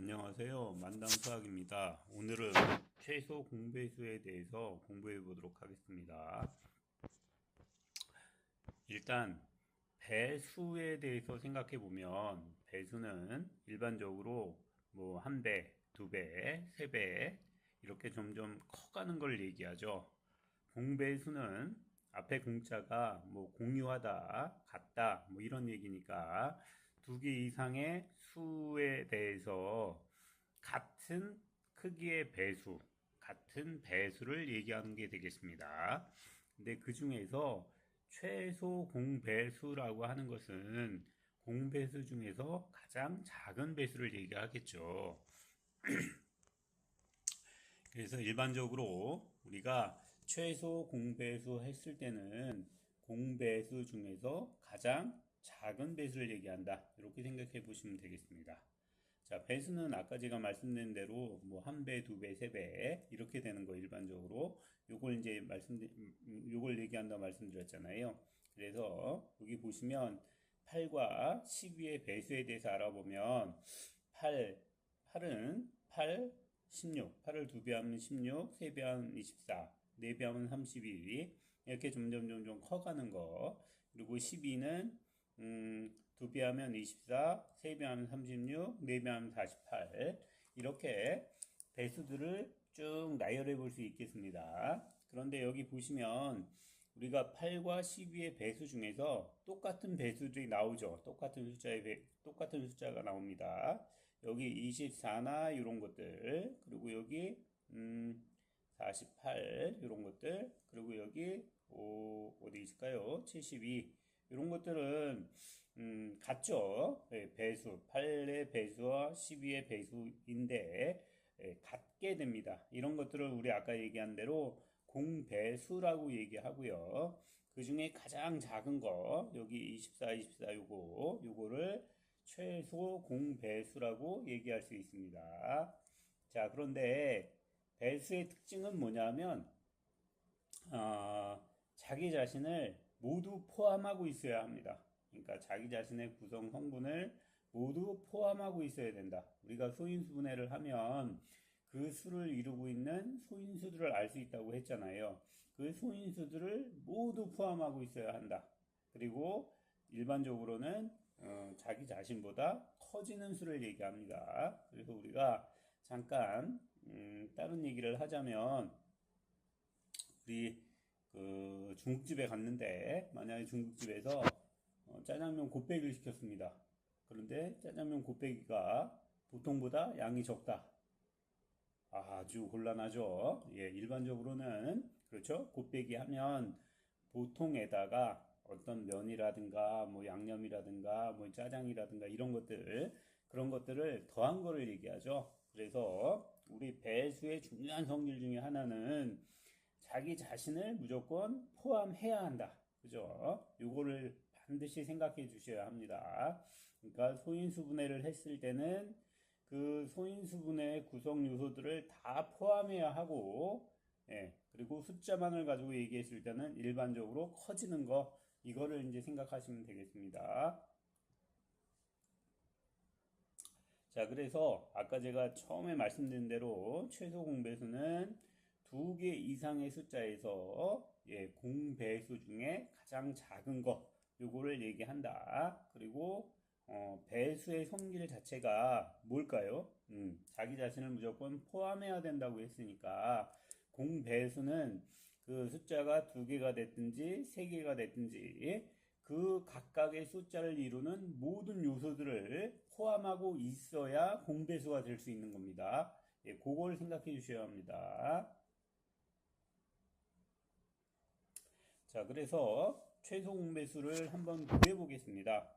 안녕하세요. 만담수학입니다. 오늘은 최소 공배수에 대해서 공부해 보도록 하겠습니다. 일단 배수에 대해서 생각해 보면 배수는 일반적으로 뭐 한 배, 두 배, 세 배 이렇게 점점 커가는 걸 얘기하죠. 공배수는 앞에 공자가 뭐 공유하다, 같다 뭐 이런 얘기니까 두 개 이상의 수에 대해서 같은 크기의 배수, 같은 배수를 얘기하는 게 되겠습니다. 근데 그 중에서 최소 공배수라고 하는 것은 공배수 중에서 가장 작은 배수를 얘기하겠죠. 그래서 일반적으로 우리가 최소 공배수 했을 때는 공배수 중에서 가장 작은 배수를 얘기한다. 이렇게 생각해 보시면 되겠습니다. 자, 배수는 아까 제가 말씀드린 대로 뭐 한 배, 두 배, 세 배 이렇게 되는 거 일반적으로 요걸 이제 요걸 얘기한다 말씀드렸잖아요. 그래서 여기 보시면 8과 12의 배수에 대해서 알아보면 8은 8, 16, 8을 두 배 하면 16, 세 배 하면 24, 네 배 하면 32 이렇게 점점 커가는 거. 그리고 12는 두 배 하면 24, 세 배 하면 36, 네 배 하면 48 이렇게 배수들을 쭉 나열해 볼 수 있겠습니다. 그런데 여기 보시면 우리가 8과 12의 배수 중에서 똑같은 배수들이 나오죠. 똑같은 숫자가 나옵니다. 여기 24나 이런 것들, 그리고 여기 48 이런 것들, 그리고 여기 어디 있을까요? 72 이런 것들은 같죠. 배수 8의 배수와 12의 배수인데 같게 됩니다. 이런 것들을 우리 아까 얘기한 대로 공배수라고 얘기하고요. 그 중에 가장 작은 거 여기 24 요거를 최소 공배수라고 얘기할 수 있습니다. 자, 그런데 배수의 특징은 뭐냐면 자기 자신을 모두 포함하고 있어야 합니다. 그러니까 자기 자신의 구성 성분을 모두 포함하고 있어야 된다. 우리가 소인수분해를 하면 그 수를 이루고 있는 소인수들을 알 수 있다고 했잖아요. 그 소인수들을 모두 포함하고 있어야 한다. 그리고 일반적으로는 자기 자신보다 커지는 수를 얘기합니다. 그래서 우리가 잠깐 다른 얘기를 하자면 우리 그 중국집에 갔는데 만약에 중국집에서 짜장면 곱빼기를 시켰습니다. 그런데 짜장면 곱빼기가 보통보다 양이 적다. 아주 곤란하죠. 예, 일반적으로는 그렇죠. 곱빼기 하면 보통에다가 어떤 면이라든가 뭐 양념이라든가 뭐 짜장이라든가 이런 것들 그런 것들을 더한 거를 얘기하죠. 그래서 우리 배수의 중요한 성질 중에 하나는 자기 자신을 무조건 포함해야 한다. 그죠? 요거를 반드시 생각해 주셔야 합니다. 그러니까 소인수분해를 했을 때는 그 소인수분해의 구성 요소들을 다 포함해야 하고, 예, 그리고 숫자만을 가지고 얘기했을 때는 일반적으로 커지는 거, 이거를 이제 생각하시면 되겠습니다. 자, 그래서 아까 제가 처음에 말씀드린 대로 최소 공배수는 두 개 이상의 숫자에서 공배수 중에 가장 작은 거 요거를 얘기한다. 그리고 배수의 성질 자체가 뭘까요? 자기 자신을 무조건 포함해야 된다고 했으니까 공배수는 그 숫자가 두 개가 됐든지 세 개가 됐든지 그 각각의 숫자를 이루는 모든 요소들을 포함하고 있어야 공배수가 될 수 있는 겁니다. 예, 그걸 생각해 주셔야 합니다. 자, 그래서 최소 공배수를 한번 구해 보겠습니다.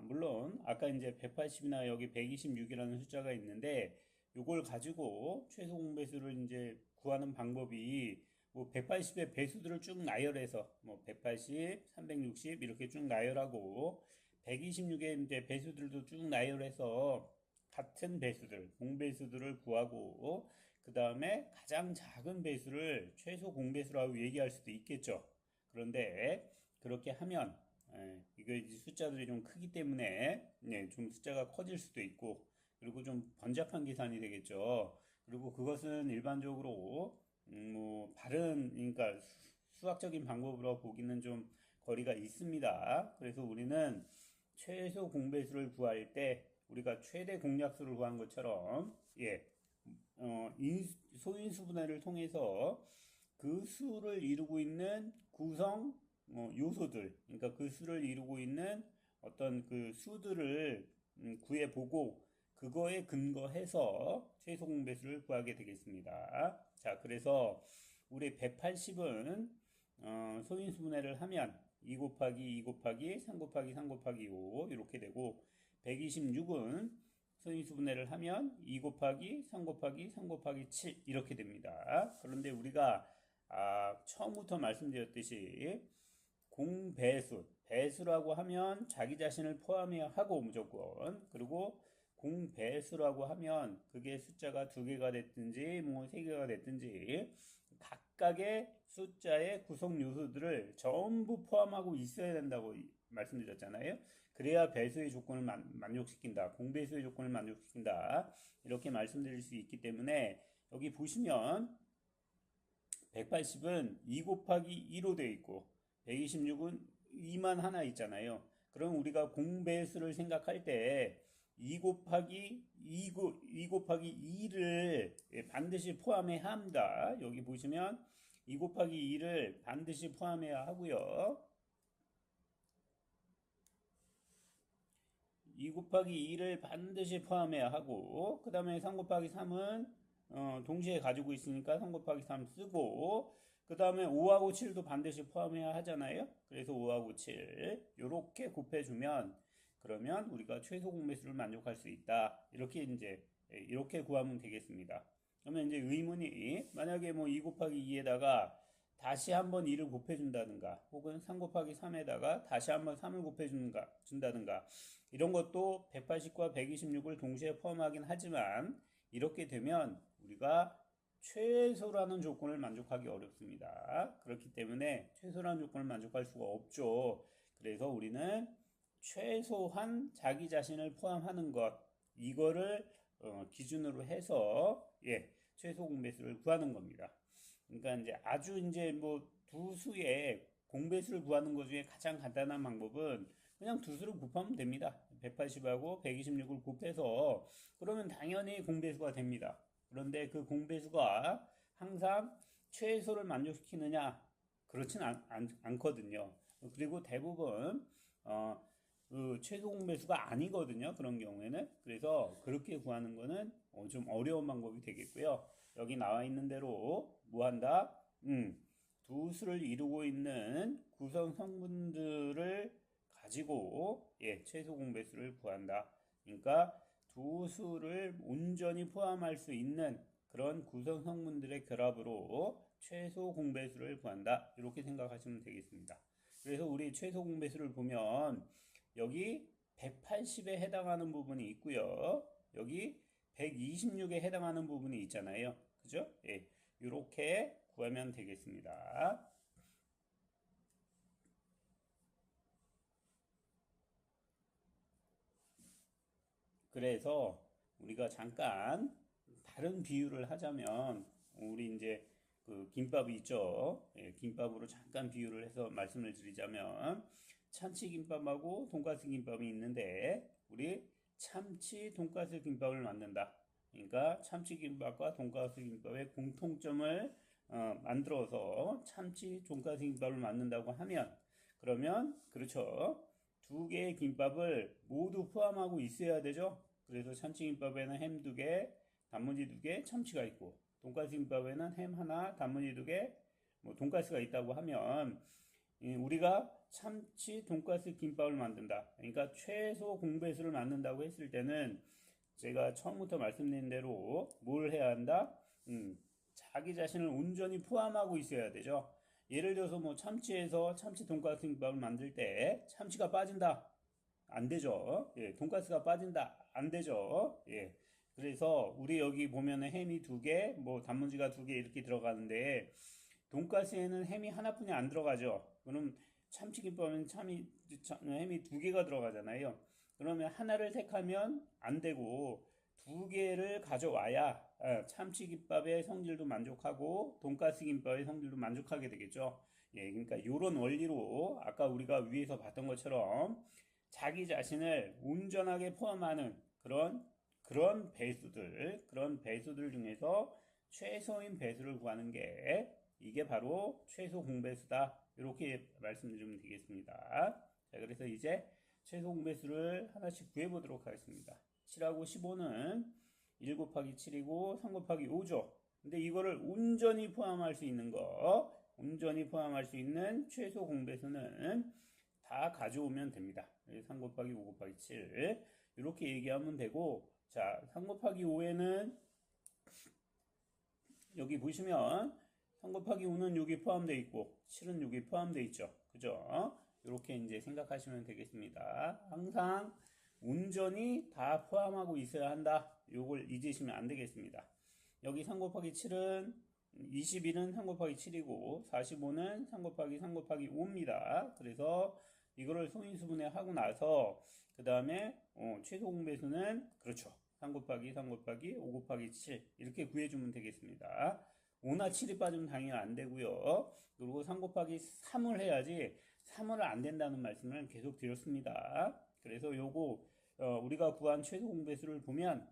물론 아까 이제 180이나 여기 126이라는 숫자가 있는데 이걸 가지고 최소 공배수를 이제 구하는 방법이 뭐 180의 배수들을 쭉 나열해서 뭐 180, 360 이렇게 쭉 나열하고 126의 이제 배수들도 쭉 나열해서 같은 배수들, 공배수들을 구하고 그 다음에 가장 작은 배수를 최소 공배수라고 얘기할 수도 있겠죠. 그런데 그렇게 하면 이거 숫자들이 좀 크기 때문에 좀 숫자가 커질 수도 있고 그리고 좀 번잡한 계산이 되겠죠. 그리고 그것은 일반적으로 뭐 바른 그러니까 수학적인 방법으로 보기는 좀 거리가 있습니다. 그래서 우리는 최소 공배수를 구할 때 우리가 최대 공약수를 구한 것처럼 소인수분해를 통해서 그 수를 이루고 있는 구성 요소들, 그러니까 그 수를 이루고 있는 어떤 그 수들을 구해보고 그거에 근거해서 최소 공배수를 구하게 되겠습니다. 자, 그래서 우리 180은 소인수분해를 하면 2 곱하기 2 곱하기 3 곱하기 3 곱하기 5 이렇게 되고 126은 소인수분해를 하면 2 곱하기 3 곱하기 3 곱하기 7 이렇게 됩니다. 그런데 우리가 처음부터 말씀드렸듯이 공배수, 배수라고 하면 자기 자신을 포함해야 하고 무조건 그리고 공배수라고 하면 그게 숫자가 2개가 됐든지 뭐 3개가 됐든지 각각의 숫자의 구성 요소들을 전부 포함하고 있어야 된다고 말씀드렸잖아요. 그래야 배수의 조건을 만족시킨다. 공배수의 조건을 만족시킨다. 이렇게 말씀드릴 수 있기 때문에 여기 보시면 180은 2 곱하기 2로 되어 있고 126은 2만 하나 있잖아요. 그럼 우리가 공배수를 생각할 때 2 곱하기 2 곱하기 2를 반드시 포함해야 합니다. 여기 보시면 2 곱하기 2를 반드시 포함해야 하고요. 2 곱하기 2를 반드시 포함해야 하고 그 다음에 3 곱하기 3은 동시에 가지고 있으니까 3 곱하기 3 쓰고 그 다음에 5하고 7도 반드시 포함해야 하잖아요. 그래서 5하고 7 이렇게 곱해주면 그러면 우리가 최소 공배수를 만족할 수 있다. 이렇게 구하면 되겠습니다. 그러면 이제 의문이 만약에 뭐 2 곱하기 2에다가 다시 한번 2를 곱해준다든가 혹은 3 곱하기 3에다가 다시 한번 3을 곱해준다든가 이런 것도 180과 126을 동시에 포함하긴 하지만 이렇게 되면 우리가 최소라는 조건을 만족하기 어렵습니다. 그렇기 때문에 최소라는 조건을 만족할 수가 없죠. 그래서 우리는 최소한 자기 자신을 포함하는 것 이거를 기준으로 해서 최소 공배수를 구하는 겁니다. 그러니까 이제 뭐 두 수의 공배수를 구하는 것 중에 가장 간단한 방법은 그냥 두 수를 곱하면 됩니다. 180하고 126을 곱해서 그러면 당연히 공배수가 됩니다. 그런데 그 공배수가 항상 최소를 만족시키느냐 그렇진 않거든요. 그리고 대부분 그 최소 공배수가 아니거든요. 그런 경우에는. 그래서 그렇게 구하는 거는 좀 어려운 방법이 되겠고요. 여기 나와 있는 대로 뭐 한다? 두 수를 이루고 있는 구성 성분들을 가지고 최소 공배수를 구한다. 그러니까 두 수를 온전히 포함할 수 있는 그런 구성 성분들의 결합으로 최소 공배수를 구한다. 이렇게 생각하시면 되겠습니다. 그래서 우리 최소 공배수를 보면 여기 180에 해당하는 부분이 있고요. 여기 126에 해당하는 부분이 있잖아요. 그죠? 이렇게 구하면 되겠습니다. 그래서 우리가 잠깐 다른 비유를 하자면 우리 이제 그 김밥이 있죠. 김밥으로 잠깐 비유를 해서 말씀을 드리자면 참치 김밥하고 돈가스 김밥이 있는데 우리 참치 돈가스 김밥을 만든다. 그러니까 참치 김밥과 돈가스 김밥의 공통점을 만들어서 참치 돈가스 김밥을 만든다고 하면 그러면 그렇죠. 두 개의 김밥을 모두 포함하고 있어야 되죠. 그래서 참치김밥에는 햄 2개, 단무지 2개, 참치가 있고 돈가스 김밥에는 햄 하나, 단무지 2개, 뭐 돈가스가 있다고 하면 우리가 참치 돈가스 김밥을 만든다. 그러니까 최소 공배수를 만든다고 했을 때는 제가 처음부터 말씀드린 대로 뭘 해야 한다? 자기 자신을 온전히 포함하고 있어야 되죠. 예를 들어서 뭐 참치에서 참치 돈가스 김밥을 만들 때 참치가 빠진다. 안 되죠. 돈가스가 빠진다. 안 되죠. 그래서 우리 여기 보면은 햄이 2개, 뭐 단무지가 2개 이렇게 들어가는데 돈가스에는 햄이 하나뿐이 안 들어가죠. 그럼 참치김밥은 햄이 2개가 들어가잖아요. 그러면 하나를 택하면 안 되고 두 개를 가져와야 참치김밥의 성질도 만족하고 돈가스 김밥의 성질도 만족하게 되겠죠. 예, 그러니까 이런 원리로 아까 우리가 위에서 봤던 것처럼 자기 자신을 온전하게 포함하는 그런 배수들 중에서 최소인 배수를 구하는 게 이게 바로 최소 공배수다. 이렇게 말씀드리면 되겠습니다. 자, 그래서 이제 최소 공배수를 하나씩 구해보도록 하겠습니다. 7하고 15는 1 곱하기 7이고 3 곱하기 5죠. 근데 이거를 온전히 포함할 수 있는 온전히 포함할 수 있는 최소 공배수는 다 가져오면 됩니다. 3 곱하기 5 곱하기 7 이렇게 얘기하면 되고, 자, 3 곱하기 5에는 여기 보시면 3 곱하기 5는 여기 포함되어 있고 7은 여기 포함되어 있죠. 그죠? 이렇게 이제 생각하시면 되겠습니다. 항상 온전히 다 포함하고 있어야 한다. 요걸 잊으시면 안 되겠습니다. 여기 3 곱하기 7은 21은 3 곱하기 7이고 45는 3 곱하기 3 곱하기 5입니다. 그래서 이거를 소인수분해 하고 나서 그 다음에 최소 공배수는 그렇죠. 3 곱하기 3 곱하기 5 곱하기 7 이렇게 구해주면 되겠습니다. 5나 7이 빠지면 당연히 안 되고요. 그리고 3 곱하기 3을 해야지 3을 안 된다는 말씀을 계속 드렸습니다. 그래서 요거 우리가 구한 최소 공배수를 보면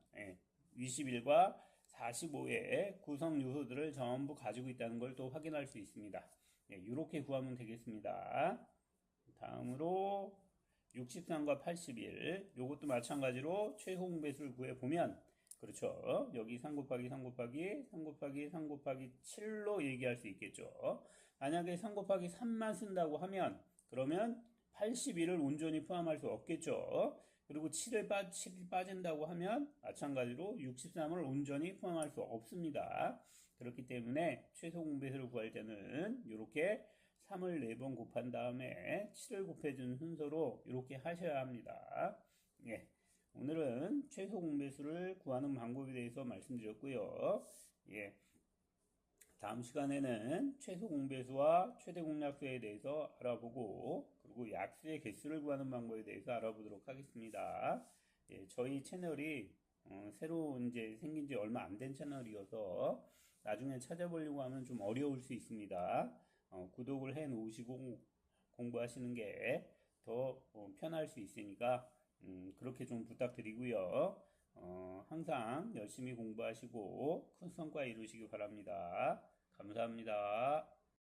21과 45의 구성 요소들을 전부 가지고 있다는 걸 또 확인할 수 있습니다. 이렇게 구하면 되겠습니다. 다음으로 63과 81 요것도 마찬가지로 최소 공배수를 구해보면 그렇죠. 여기 3 곱하기 3 곱하기 3 곱하기 3 곱하기 7로 얘기할 수 있겠죠. 만약에 3 곱하기 3만 쓴다고 하면 그러면 81을 온전히 포함할 수 없겠죠. 그리고 7이 빠진다고 하면 마찬가지로 63을 온전히 포함할 수 없습니다. 그렇기 때문에 최소 공배수를 구할 때는 이렇게 3을 4번 곱한 다음에 7을 곱해주는 순서로 이렇게 하셔야 합니다. 예, 오늘은 최소 공배수를 구하는 방법에 대해서 말씀드렸고요. 예, 다음 시간에는 최소 공배수와 최대 공약수에 대해서 알아보고 그리고 약수의 개수를 구하는 방법에 대해서 알아보도록 하겠습니다. 예, 저희 채널이 새로 이제 생긴 지 얼마 안 된 채널이어서 나중에 찾아보려고 하면 좀 어려울 수 있습니다. 구독을 해 놓으시고 공부하시는 게 더 편할 수 있으니까 그렇게 좀 부탁드리고요. 항상 열심히 공부하시고 큰 성과 이루시기 바랍니다. 감사합니다.